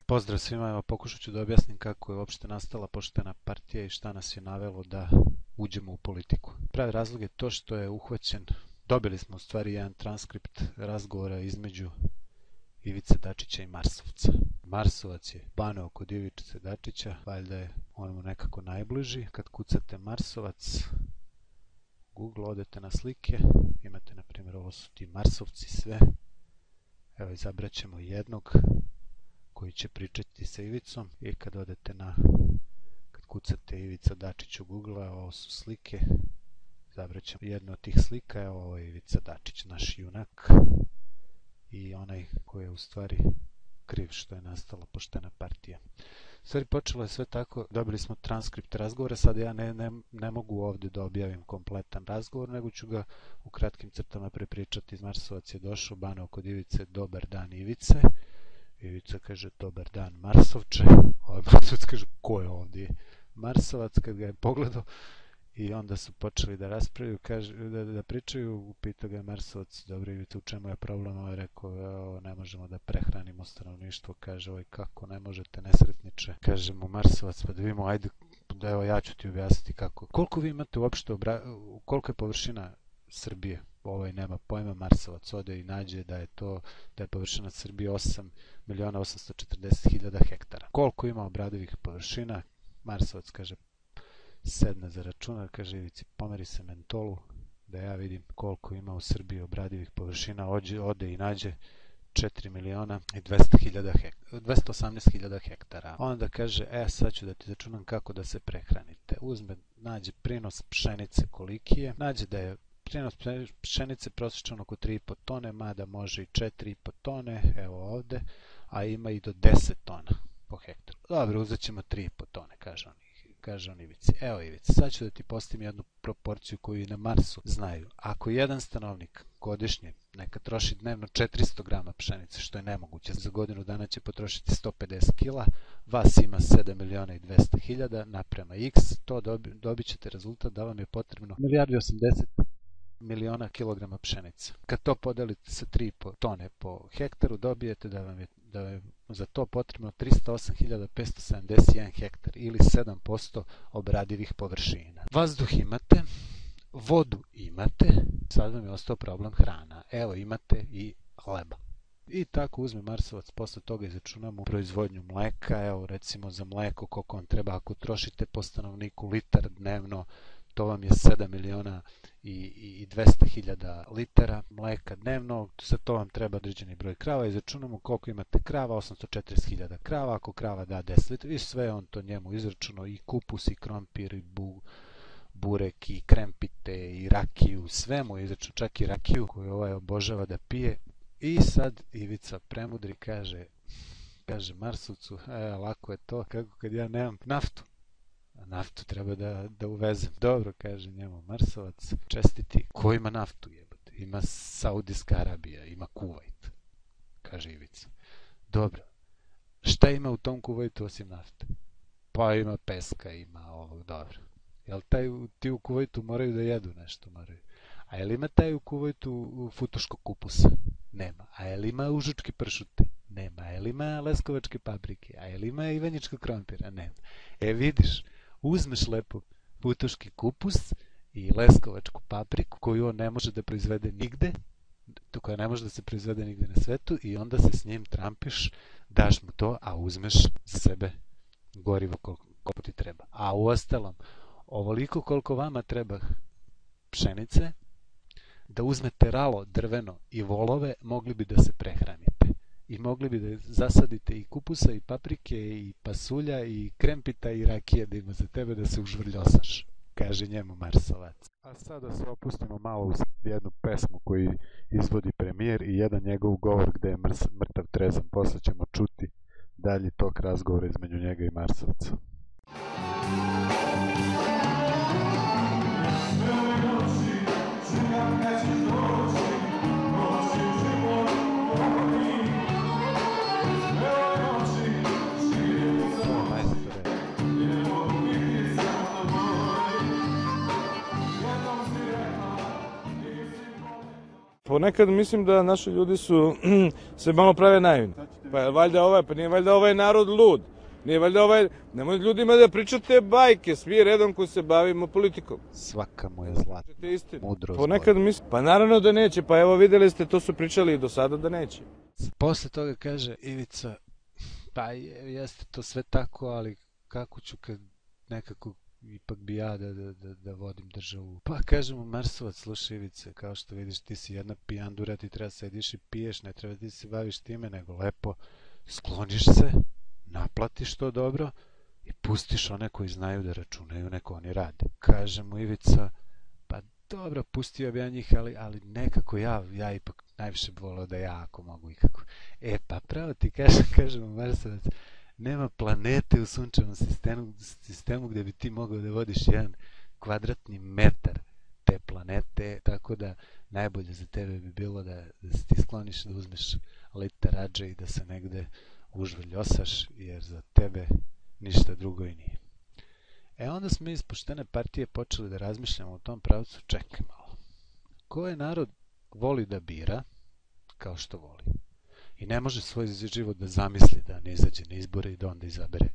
Pozdrav svima, evo pokušat ću da objasnim kako je uopšte nastala poštena partija i šta nas je navelo da uđemo u politiku. Pravi razlog je to što je uhvaćen, dobili smo u stvari jedan transkript razgovora između Ivice Dačića i Marsovca. Marsovac je baneo kod Ivice Dačića, valjda je on mu nekako najbliži. Kad kucate Marsovac, Google, odete na slike, imate na primjer ovo su ti Marsovci sve. Evo izabrat ćemo jednog koji će pričati sa Ivicom i kad odete kad kucate Ivica Dačić u Google, ovo su slike, izabrat ćemo jednu od tih slika, evo ovo je Ivica Dačić, naš junak i onaj koji je u stvari kriv što je nastala poštena partija. U stvari počelo je sve tako, dobili smo transkript razgovora, sad ja ne mogu ovdje da objavim kompletan razgovor, nego ću ga u kratkim crtama prepričati. Iz Marsovac je došao, baneo kod Ivice, dobar dan Ivice. Ivica kaže, dobar dan Marsovče. Marsovac kaže, ko je ovdje Marsovac? Kad ga je pogledao i onda su počeli da raspravljaju, da pričaju, pitao ga je Marsovac, dobro Ivica, u čemu je problem? On je rekao, ne možemo da prehranimo stanovništvo. Kaže, oj, kako ne možete, nesretniče? Kaže mu Marsovac, pa da vidimo, ajde, da evo ja ću ti objasniti kako. Koliko vi imate uopšte, koliko je površina Srbije? Nema pojma. Marsovac ode i nađe da je površina Srbije 8.840.000 hektara. Koliko ima obradivih površina? Marsovac kaže, sedne za računar, kaže Ivici, pomeri se mentolu da ja vidim koliko ima u Srbiji obradivih površina. Ode i nađe 4.218.000 hektara. Onda kaže, sad ću da ti začunam kako da se prehranite. Nađe prinos pšenice koliki je, nađe da je prinos pšenice prosječan oko 3,5 tone, mada može i 4,5 tone, evo ovde, a ima i do 10 tona po hektaru. Dobro, uzet ćemo 3,5 tone, kaže on Ivici. Evo Ivici, sad ću da ti postavim jednu proporciju koju i na Marsu znaju. Ako jedan stanovnik godišnje neka troši dnevno 400 grama pšenice, što je nemoguće, za godinu dana će potrošiti 150 kila, vas ima 7.200.000 naprema x, to dobit ćete rezultat da vam je potrebno 1.080.000.000 kilograma pšenice. Kad to podelite sa 3,5 tone po hektaru, dobijete da je za to potrebno 308.571 hektar ili 7% obradivih površina. Vazduh imate, vodu imate, sad vam je ostao problem hrana. Evo imate i hleba. I tako uzme Marsovac, posle toga izračunamo proizvodnju mleka. Evo recimo za mleko koliko vam treba, ako trošite po stanovniku litar dnevno, to vam je 7.200.000 litara mleka dnevno, za to vam treba određeni broj krava, izračunamo koliko imate krava, 840.000 krava, ako krava da 10 litara, i sve on to njemu izračunao, i kupus, i krompir, i burek, i krempite, i rakiju, sve mu izračunao, čak i rakiju koju ovaj obožava da pije. I sad Ivica premudri kaže Marsovcu, lako je to, kako kad ja nemam naftu. Naftu treba da uvezem. Dobro, kaže njemu Marsovac, čestiti. Ko ima naftu, jebate? Ima Saudijska Arabija, ima Kuvajt, kaže Ivica. Dobro, šta ima u tom Kuvajtu osim nafte? Pa ima peska, ima ovog, dobro. Jel ti u Kuvajtu moraju da jedu nešto? Moraju. A jel ima taj u Kuvajtu futuškog kupusa? Nema. A jel ima užučke pršute? Nema. A jel ima leskovačke paprike? A jel ima ivanjičkog krompira? Nema. Vidiš, uzmeš lepo futuški kupus i leskovačku papriku koju on ne može da proizvede nigde, koja ne može da se proizvede nigde na svetu, i onda se s njim trampiš, daš mu to, a uzmeš za sebe gorivo koliko ti treba. A u ostalom, ovoliko koliko vama treba pšenice, da uzmete ralo drveno i volove, mogli bi da se prehranite. I mogli bi da zasadite i kupusa, i paprike, i pasulja, i krempita, i rakije da ima za tebe da se užvrljosaš, kaže njemu Marsovac. A sada se opustimo malo u jednu pesmu koju izvodi premijer i jedan njegov govor gde je mrtav trezan. Posle ćemo čuti dalji tok razgovora između njega i Marsovca. ponekad mislim da naši ljudi su se malo prave naivni. Pa nije valjda ovaj narod lud. Nije valjda nemoj ljudima da pričate bajke, svi redom koji se bavimo politikom. Svaka mu je zlata, mudrost. Ponekad mislim, pa naravno da neće, pa evo videli ste, to su pričali i do sada da neće. Posle toga kaže Ivica, pa jeste to sve tako, ali kako ću kad nekako ipak bi ja da vodim državu. Pa kaže mu Marsovac, slušaj Ivice, kao što vidiš ti si jedna pijandura, ti treba sediš i piješ, ne treba ti se baviš time, nego lepo skloniš se, naplatiš to dobro i pustiš one koji znaju da računaju, neko oni rade. Kaže mu Ivica, pa dobro, pustio bi ja njih, ali nekako ja ipak najviše bi voleo da ja ako mogu ikako. Pa pravo ti kaže mu Marsovac, nema planete u sunčevom sistemu gde bi ti mogao da vodiš jedan kvadratni metar te planete, tako da najbolje za tebe bi bilo da se ti skloniš, da uzmeš liter radže i da se negde užvrljosaš, jer za tebe ništa drugo i nije. Onda smo iz Poštene partije počeli da razmišljamo u tom pravcu, čekaj malo. Koji narod voli da bira, kao što voli, i ne može svoj život da zamisli da ne izađe na izbore i da onda izabere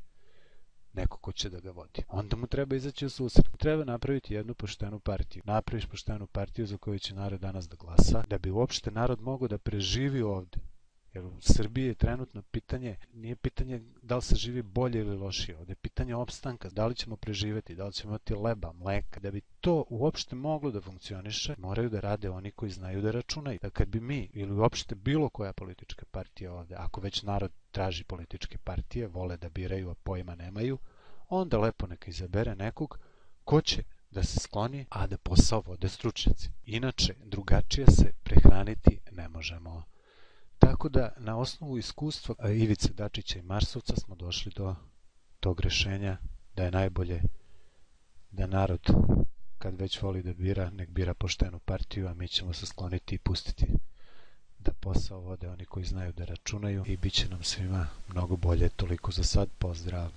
neko ko će da ga vodi. Onda mu treba izaći u susret. Treba napraviti jednu poštenu partiju. Napraviš poštenu partiju za koju će narod danas da glasa, da bi uopšte narod mogao da preživi ovde. Jer u Srbiji je trenutno pitanje, nije pitanje da li se živi bolje ili lošije, ovde je pitanje opstanka, da li ćemo preživeti, da li ćemo imati leba, mleka. Da bi to uopšte moglo da funkcioniše, moraju da rade oni koji znaju da računaju. Da kad bi mi ili uopšte bilo koja politička partija ovde, ako već narod traži političke partije, vole da biraju, a pojma nemaju, onda lepo neka izabere nekog ko će da se skloni, a da posao vode stručnjaci. Inače, drugačije se prehraniti ne možemo. Tako da, na osnovu iskustva Ivice Dačića i Marsovca smo došli do tog rešenja da je najbolje da narod, kad već voli da bira, nek bira poštenu partiju, a mi ćemo se skloniti i pustiti da posao vode oni koji znaju da računaju i bit će nam svima mnogo bolje. Toliko za sad, pozdrav!